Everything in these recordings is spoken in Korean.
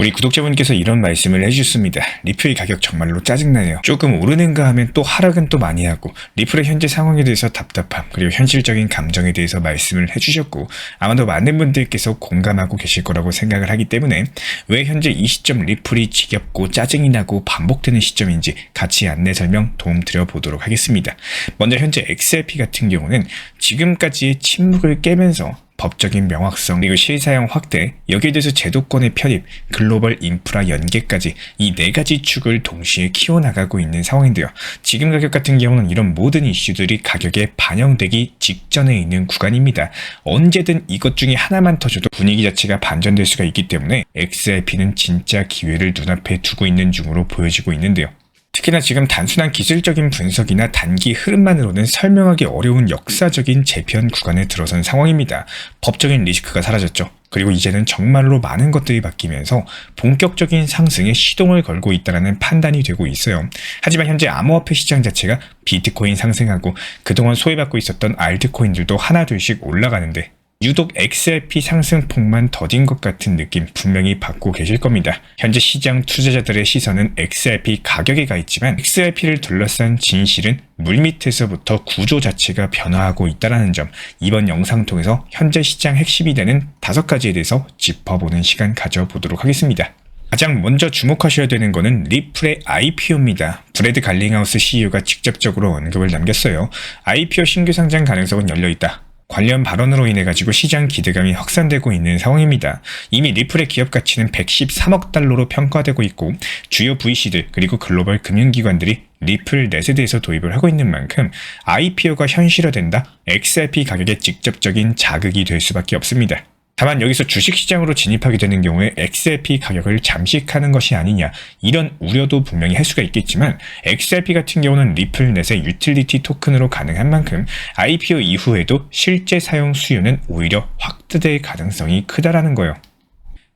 우리 구독자분께서 이런 말씀을 해주셨습니다. 리플 가격 정말로 짜증나네요. 조금 오르는가 하면 또 하락은 또 많이 하고, 리플의 현재 상황에 대해서 답답함, 그리고 현실적인 감정에 대해서 말씀을 해주셨고, 아마도 많은 분들께서 공감하고 계실 거라고 생각을 하기 때문에 왜 현재 이 시점 리플이 지겹고 짜증이 나고 반복되는 시점인지 같이 안내 설명 도움 드려보도록 하겠습니다. 먼저 현재 XRP 같은 경우는 지금까지의 침묵을 깨면서 법적인 명확성, 그리고 실사용 확대, 여기에 대해서 제도권의 편입, 글로벌 인프라 연계까지 이 네 가지 축을 동시에 키워나가고 있는 상황인데요. 지금 가격 같은 경우는 이런 모든 이슈들이 가격에 반영되기 직전에 있는 구간입니다. 언제든 이것 중에 하나만 터져도 분위기 자체가 반전될 수가 있기 때문에 XRP는 진짜 기회를 눈앞에 두고 있는 중으로 보여지고 있는데요. 특히나 지금 단순한 기술적인 분석이나 단기 흐름만으로는 설명하기 어려운 역사적인 재편 구간에 들어선 상황입니다. 법적인 리스크가 사라졌죠. 그리고 이제는 정말로 많은 것들이 바뀌면서 본격적인 상승에 시동을 걸고 있다는 판단이 되고 있어요. 하지만 현재 암호화폐 시장 자체가 비트코인 상승하고 그동안 소외받고 있었던 알트코인들도 하나둘씩 올라가는데 유독 XRP 상승폭만 더딘 것 같은 느낌 분명히 받고 계실 겁니다. 현재 시장 투자자들의 시선은 XRP 가격에 가 있지만 XRP를 둘러싼 진실은 물밑에서부터 구조 자체가 변화하고 있다는 점, 이번 영상 통해서 현재 시장 핵심이 되는 5가지에 대해서 짚어보는 시간 가져보도록 하겠습니다. 가장 먼저 주목하셔야 되는 것은 리플의 IPO입니다. 브래드 갈링하우스 CEO가 직접적으로 언급을 남겼어요. IPO 신규 상장 가능성은 열려있다. 관련 발언으로 인해 가지고 시장 기대감이 확산되고 있는 상황입니다. 이미 리플의 기업 가치는 113억 달러로 평가되고 있고 주요 VC들 그리고 글로벌 금융기관들이 리플 넷에 대해서 도입을 하고 있는 만큼 IPO가 현실화된다, XRP 가격에 직접적인 자극이 될 수밖에 없습니다. 다만 여기서 주식시장으로 진입하게 되는 경우에 XRP 가격을 잠식하는 것이 아니냐, 이런 우려도 분명히 할 수가 있겠지만 XRP 같은 경우는 리플넷의 유틸리티 토큰으로 가능한 만큼 IPO 이후에도 실제 사용 수요는 오히려 확대될 가능성이 크다라는 거예요.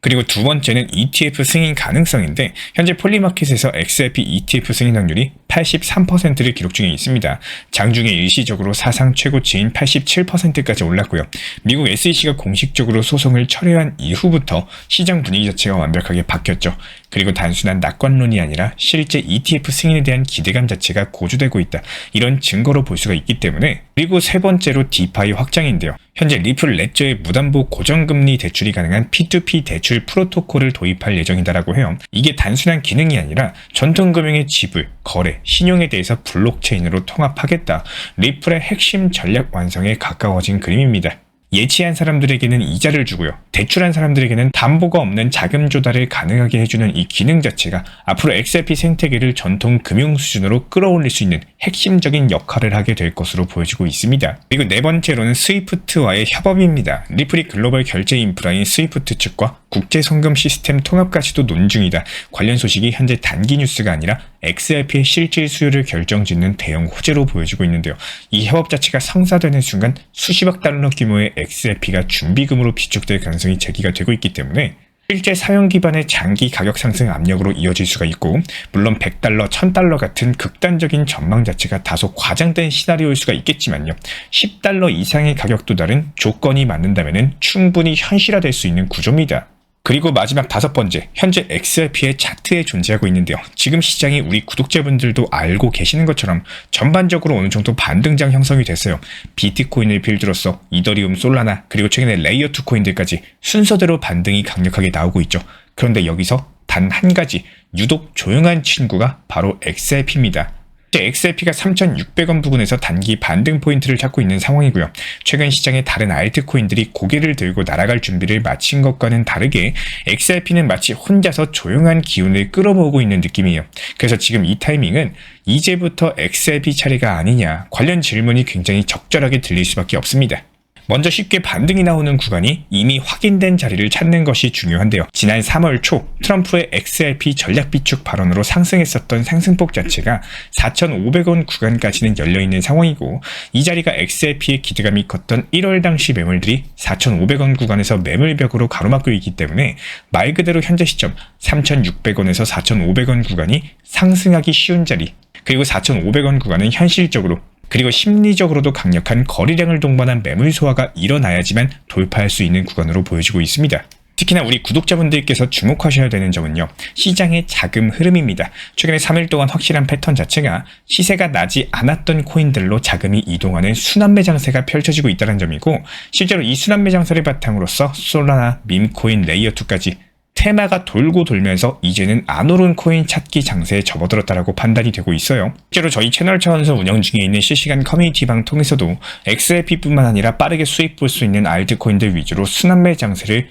그리고 두 번째는 ETF 승인 가능성인데 현재 폴리마켓에서 XRP ETF 승인 확률이 83%를 기록 중에 있습니다. 장중에 일시적으로 사상 최고치인 87%까지 올랐고요. 미국 SEC가 공식적으로 소송을 철회한 이후부터 시장 분위기 자체가 완벽하게 바뀌었죠. 그리고 단순한 낙관론이 아니라 실제 ETF 승인에 대한 기대감 자체가 고조되고 있다, 이런 증거로 볼 수가 있기 때문에. 그리고 세 번째로 디파이 확장인데요. 현재 리플 레저의 무담보 고정금리 대출이 가능한 P2P 대출 프로토콜을 도입할 예정이다라고 해요. 이게 단순한 기능이 아니라 전통금융의 지불, 거래, 신용에 대해서 블록체인으로 통합하겠다. 리플의 핵심 전략 완성에 가까워진 그림입니다. 예치한 사람들에게는 이자를 주고요, 대출한 사람들에게는 담보가 없는 자금 조달을 가능하게 해주는 이 기능 자체가 앞으로 XRP 생태계를 전통 금융 수준으로 끌어올릴 수 있는 핵심적인 역할을 하게 될 것으로 보여지고 있습니다. 그리고 네 번째로는 스위프트와의 협업입니다. 리플이 글로벌 결제 인프라인 스위프트 측과 국제 송금 시스템 통합까지도 논중이다. 관련 소식이 현재 단기 뉴스가 아니라 XRP의 실질 수요를 결정짓는 대형 호재로 보여지고 있는데요. 이 협업 자체가 성사되는 순간 수십억 달러 규모의 XRP가 준비금으로 비축될 가능성이 제기가 되고 있기 때문에 실제 사용 기반의 장기 가격 상승 압력으로 이어질 수가 있고, 물론 100달러, 1000달러 같은 극단적인 전망 자체가 다소 과장된 시나리오일 수가 있겠지만요. 10달러 이상의 가격도 다른 조건이 맞는다면 충분히 현실화될 수 있는 구조입니다. 그리고 마지막 5번째, 현재 XRP의 차트에 존재하고 있는데요. 지금 시장이 우리 구독자분들도 알고 계시는 것처럼 전반적으로 어느 정도 반등장 형성이 됐어요. 비트코인을 빌드로서 이더리움, 솔라나, 그리고 최근에 레이어2 코인들까지 순서대로 반등이 강력하게 나오고 있죠. 그런데 여기서 단 한 가지 유독 조용한 친구가 바로 XRP입니다. XRP가 3,600원 부근에서 단기 반등 포인트를 찾고 있는 상황이고요. 최근 시장의 다른 알트코인들이 고개를 들고 날아갈 준비를 마친 것과는 다르게 XRP는 마치 혼자서 조용한 기운을 끌어모으고 있는 느낌이에요. 그래서 지금 이 타이밍은 이제부터 XRP 차례가 아니냐, 관련 질문이 굉장히 적절하게 들릴 수밖에 없습니다. 먼저 쉽게 반등이 나오는 구간이 이미 확인된 자리를 찾는 것이 중요한데요. 지난 3월 초 트럼프의 XRP 전략 비축 발언으로 상승했었던 상승폭 자체가 4,500원 구간까지는 열려있는 상황이고, 이 자리가 XRP의 기대감이 컸던 1월 당시 매물들이 4,500원 구간에서 매물벽으로 가로막고 있기 때문에 말 그대로 현재 시점 3,600원에서 4,500원 구간이 상승하기 쉬운 자리, 그리고 4,500원 구간은 현실적으로 그리고 심리적으로도 강력한 거래량을 동반한 매물 소화가 일어나야지만 돌파할 수 있는 구간으로 보여지고 있습니다. 특히나 우리 구독자분들께서 주목하셔야 되는 점은요, 시장의 자금 흐름입니다. 최근에 3일 동안 확실한 패턴 자체가 시세가 나지 않았던 코인들로 자금이 이동하는 순환매 장세가 펼쳐지고 있다는 점이고, 실제로 이 순환매 장세를 바탕으로서 솔라나, 밈코인, 레이어2까지 테마가 돌고 돌면서 이제는 안 오른 코인 찾기 장세에 접어들었다라고 판단이 되고 있어요. 실제로 저희 채널 차원에서 운영 중에 있는 실시간 커뮤니티 방 통해서도 XRP뿐만 아니라 빠르게 수익 볼 수 있는 알트코인들 위주로 순환매 장세를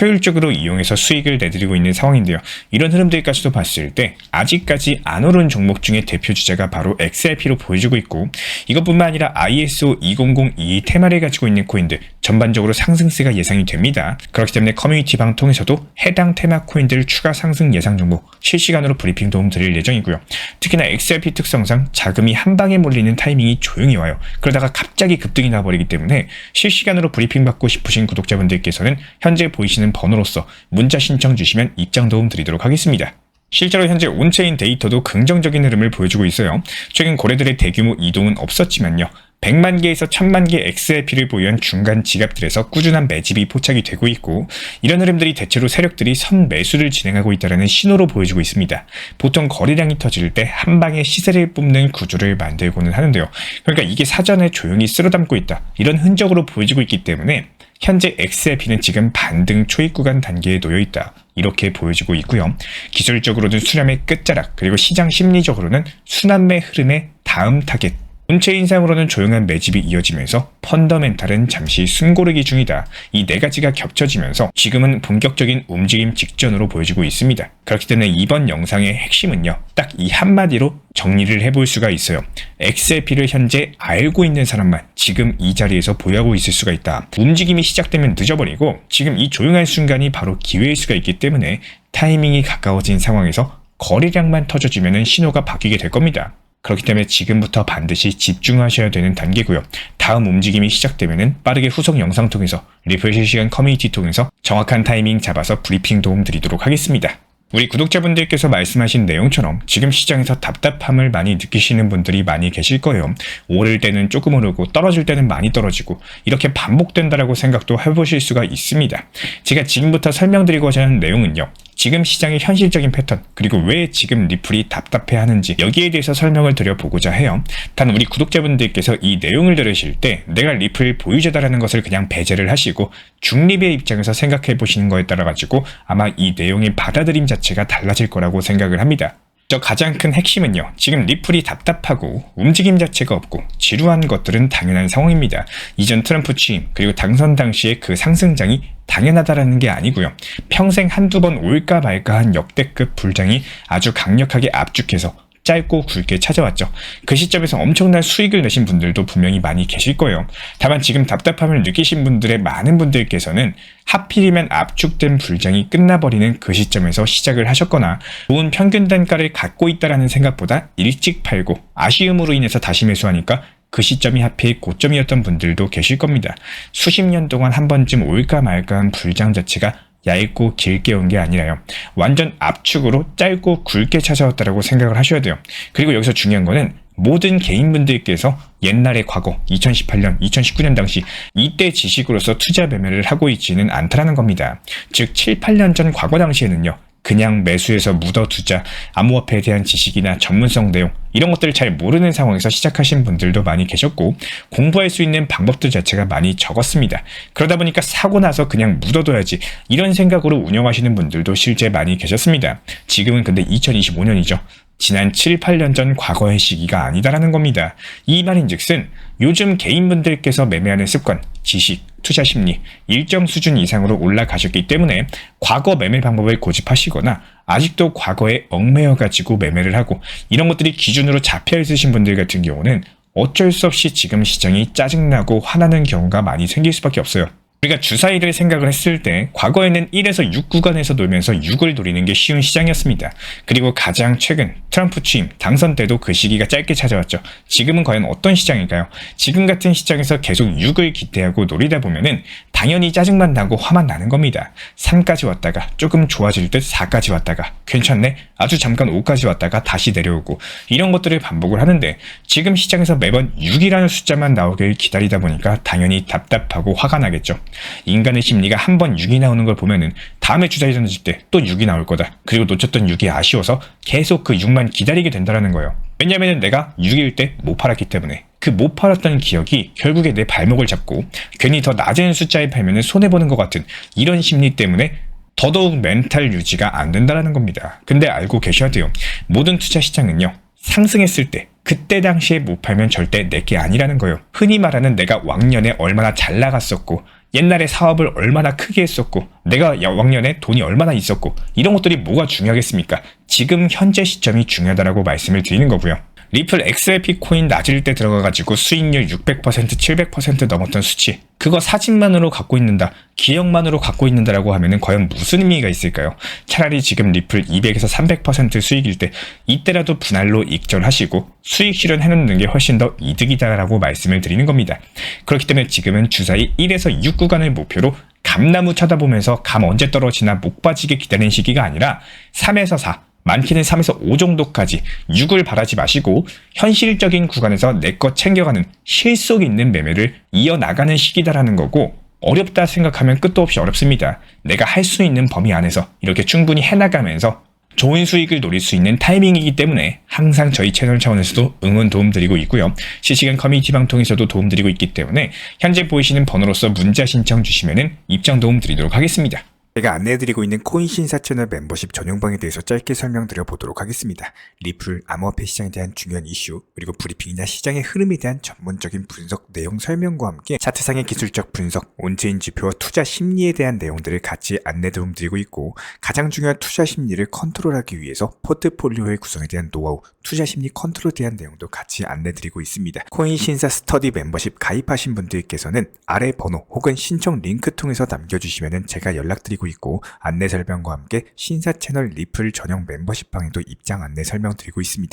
효율적으로 이용해서 수익을 내드리고 있는 상황인데요. 이런 흐름들까지도 봤을 때 아직까지 안 오른 종목 중에 대표 주자가 바로 XRP로 보여지고 있고, 이것뿐만 아니라 ISO 2002 테마를 가지고 있는 코인들 전반적으로 상승세가 예상이 됩니다. 그렇기 때문에 커뮤니티 방 통해서도 해당 테마 코인들 추가 상승 예상 종목 실시간으로 브리핑 도움 드릴 예정이고요. 특히나 XRP 특성상 자금이 한 방에 몰리는 타이밍이 조용히 와요. 그러다가 갑자기 급등이 나버리기 때문에 실시간으로 브리핑 받고 싶으신 구독자분들께서는 현재 보이시는 번호로서 문자 신청 주시면 입장 도움 드리도록 하겠습니다. 실제로 현재 온체인 데이터도 긍정적인 흐름을 보여주고 있어요. 최근 거래들의 대규모 이동은 없었지만요, 100만 개에서 1000만 개 XRP를 보유한 중간 지갑들에서 꾸준한 매집이 포착이 되고 있고, 이런 흐름들이 대체로 세력들이 선매수를 진행하고 있다는 신호로 보여지고 있습니다. 보통 거래량이 터질 때 한 방에 시세를 뽑는 구조를 만들고는 하는데요. 그러니까 이게 사전에 조용히 쓸어담고 있다, 이런 흔적으로 보여지고 있기 때문에 현재 XRP는 지금 반등 초입 구간 단계에 놓여 있다, 이렇게 보여지고 있고요. 기술적으로는 수렴의 끝자락, 그리고 시장 심리적으로는 순환매 흐름의 다음 타겟, 온체인상으로는 조용한 매집이 이어지면서 펀더멘탈은 잠시 숨고르기 중이다. 이 네 가지가 겹쳐지면서 지금은 본격적인 움직임 직전으로 보여지고 있습니다. 그렇기 때문에 이번 영상의 핵심은요, 딱 이 한마디로 정리를 해볼 수가 있어요. XRP를 현재 알고 있는 사람만 지금 이 자리에서 보유하고 있을 수가 있다. 움직임이 시작되면 늦어버리고 지금 이 조용한 순간이 바로 기회일 수가 있기 때문에 타이밍이 가까워진 상황에서 거래량만 터져주면 신호가 바뀌게 될 겁니다. 그렇기 때문에 지금부터 반드시 집중하셔야 되는 단계고요. 다음 움직임이 시작되면 빠르게 후속 영상 통해서 리플 실시간 커뮤니티 통해서 정확한 타이밍 잡아서 브리핑 도움 드리도록 하겠습니다. 우리 구독자분들께서 말씀하신 내용처럼 지금 시장에서 답답함을 많이 느끼시는 분들이 많이 계실 거예요. 오를 때는 조금 오르고 떨어질 때는 많이 떨어지고 이렇게 반복된다라고 생각도 해보실 수가 있습니다. 제가 지금부터 설명드리고자 하는 내용은요, 지금 시장의 현실적인 패턴, 그리고 왜 지금 리플이 답답해하는지 여기에 대해서 설명을 드려보고자 해요. 단 우리 구독자분들께서 이 내용을 들으실 때 내가 리플 보유자다라는 것을 그냥 배제를 하시고 중립의 입장에서 생각해 보시는 거에 따라 가지고 아마 이 내용의 받아들임 자체가 달라질 거라고 생각을 합니다. 저 가장 큰 핵심은요, 지금 리플이 답답하고 움직임 자체가 없고 지루한 것들은 당연한 상황입니다. 이전 트럼프 취임 그리고 당선 당시의 그 상승장이 당연하다라는 게 아니고요, 평생 한두 번 올까 말까 한 역대급 불장이 아주 강력하게 압축해서 짧고 굵게 찾아왔죠. 그 시점에서 엄청난 수익을 내신 분들도 분명히 많이 계실 거예요. 다만 지금 답답함을 느끼신 분들의 많은 분들께서는 하필이면 압축된 불장이 끝나버리는 그 시점에서 시작을 하셨거나 좋은 평균 단가를 갖고 있다라는 생각보다 일찍 팔고 아쉬움으로 인해서 다시 매수하니까 그 시점이 하필 고점이었던 분들도 계실 겁니다. 수십 년 동안 한 번쯤 올까 말까 한 불장 자체가 얇고 길게 온 게 아니라요, 완전 압축으로 짧고 굵게 찾아왔다라고 생각을 하셔야 돼요. 그리고 여기서 중요한 거는 모든 개인분들께서 옛날의 과거 2018년, 2019년 당시 이때 지식으로서 투자 매매를 하고 있지는 않다라는 겁니다. 즉 7, 8년 전 과거 당시에는요, 그냥 매수해서 묻어두자, 암호화폐에 대한 지식이나 전문성 내용 이런 것들을 잘 모르는 상황에서 시작하신 분들도 많이 계셨고 공부할 수 있는 방법들 자체가 많이 적었습니다. 그러다 보니까 사고 나서 그냥 묻어둬야지 이런 생각으로 운영하시는 분들도 실제 많이 계셨습니다. 지금은 근데 2025년이죠. 지난 7, 8년 전 과거의 시기가 아니다라는 겁니다. 이 말인즉슨 요즘 개인분들께서 매매하는 습관, 지식, 투자 심리 일정 수준 이상으로 올라가셨기 때문에 과거 매매 방법을 고집하시거나 아직도 과거에 얽매여 가지고 매매를 하고 이런 것들이 기준으로 잡혀 있으신 분들 같은 경우는 어쩔 수 없이 지금 시장이 짜증나고 화나는 경우가 많이 생길 수밖에 없어요. 우리가 주사위를 생각을 했을 때 과거에는 1에서 6 구간에서 놀면서 6을 노리는 게 쉬운 시장이었습니다. 그리고 가장 최근 트럼프 취임, 당선 때도 그 시기가 짧게 찾아왔죠. 지금은 과연 어떤 시장일까요? 지금 같은 시장에서 계속 6을 기대하고 노리다 보면은 당연히 짜증만 나고 화만 나는 겁니다. 3까지 왔다가 조금 좋아질 듯 4까지 왔다가 괜찮네? 아주 잠깐 5까지 왔다가 다시 내려오고 이런 것들을 반복을 하는데 지금 시장에서 매번 6이라는 숫자만 나오길 기다리다 보니까 당연히 답답하고 화가 나겠죠. 인간의 심리가 한 번 6이 나오는 걸 보면은 다음에 주사위 던질 때 또 6이 나올 거다. 그리고 놓쳤던 6이 아쉬워서 계속 그 6만 기다리게 된다는 거예요. 왜냐면 내가 6일 때 못 팔았기 때문에. 그 못 팔았던 기억이 결국에 내 발목을 잡고 괜히 더 낮은 숫자에 팔면 손해보는 것 같은 이런 심리 때문에 더더욱 멘탈 유지가 안 된다는 겁니다. 근데 알고 계셔야 돼요. 모든 투자 시장은요. 상승했을 때 그때 당시에 못 팔면 절대 내게 아니라는 거예요. 흔히 말하는 내가 왕년에 얼마나 잘 나갔었고 옛날에 사업을 얼마나 크게 했었고 내가 왕년에 돈이 얼마나 있었고 이런 것들이 뭐가 중요하겠습니까? 지금 현재 시점이 중요하다고 말씀을 드리는 거고요. 리플 XRP 코인 낮을 때 들어가가지고 수익률 600%, 700% 넘었던 수치 그거 사진만으로 갖고 있는다, 기억만으로 갖고 있는다라고 하면은 과연 무슨 의미가 있을까요? 차라리 지금 리플 200에서 300% 수익일 때 이때라도 분할로 익절하시고 수익 실현해놓는 게 훨씬 더 이득이다라고 말씀을 드리는 겁니다. 그렇기 때문에 지금은 주사위 1에서 6 구간을 목표로 감나무 쳐다보면서 감 언제 떨어지나 목 빠지게 기다리는 시기가 아니라 3에서 4 많게는 3에서 5 정도까지 6을 바라지 마시고 현실적인 구간에서 내 것 챙겨가는 실속 있는 매매를 이어나가는 시기다라는 거고 어렵다 생각하면 끝도 없이 어렵습니다. 내가 할 수 있는 범위 안에서 이렇게 충분히 해나가면서 좋은 수익을 노릴 수 있는 타이밍이기 때문에 항상 저희 채널 차원에서도 응원 도움드리고 있고요. 실시간 커뮤니티 방통에서도 도움드리고 있기 때문에 현재 보이시는 번호로서 문자 신청 주시면 입장 도움드리도록 하겠습니다. 제가 안내해드리고 있는 코인 신사 채널 멤버십 전용방에 대해서 짧게 설명드려 보도록 하겠습니다. 리플, 암호화폐 시장에 대한 중요한 이슈, 그리고 브리핑이나 시장의 흐름에 대한 전문적인 분석 내용 설명과 함께 차트상의 기술적 분석, 온체인 지표와 투자 심리에 대한 내용들을 같이 안내 도움드리고 있고 가장 중요한 투자 심리를 컨트롤하기 위해서 포트폴리오의 구성에 대한 노하우, 투자 심리 컨트롤에 대한 내용도 같이 안내드리고 있습니다. 코인 신사 스터디 멤버십 가입하신 분들께서는 아래 번호 혹은 신청 링크 통해서 남겨주시면 제가 연락드리고 있고 안내 설명과 함께 신사 채널 리플 전용 멤버십 방에도 입장 안내 설명드리고 있습니다.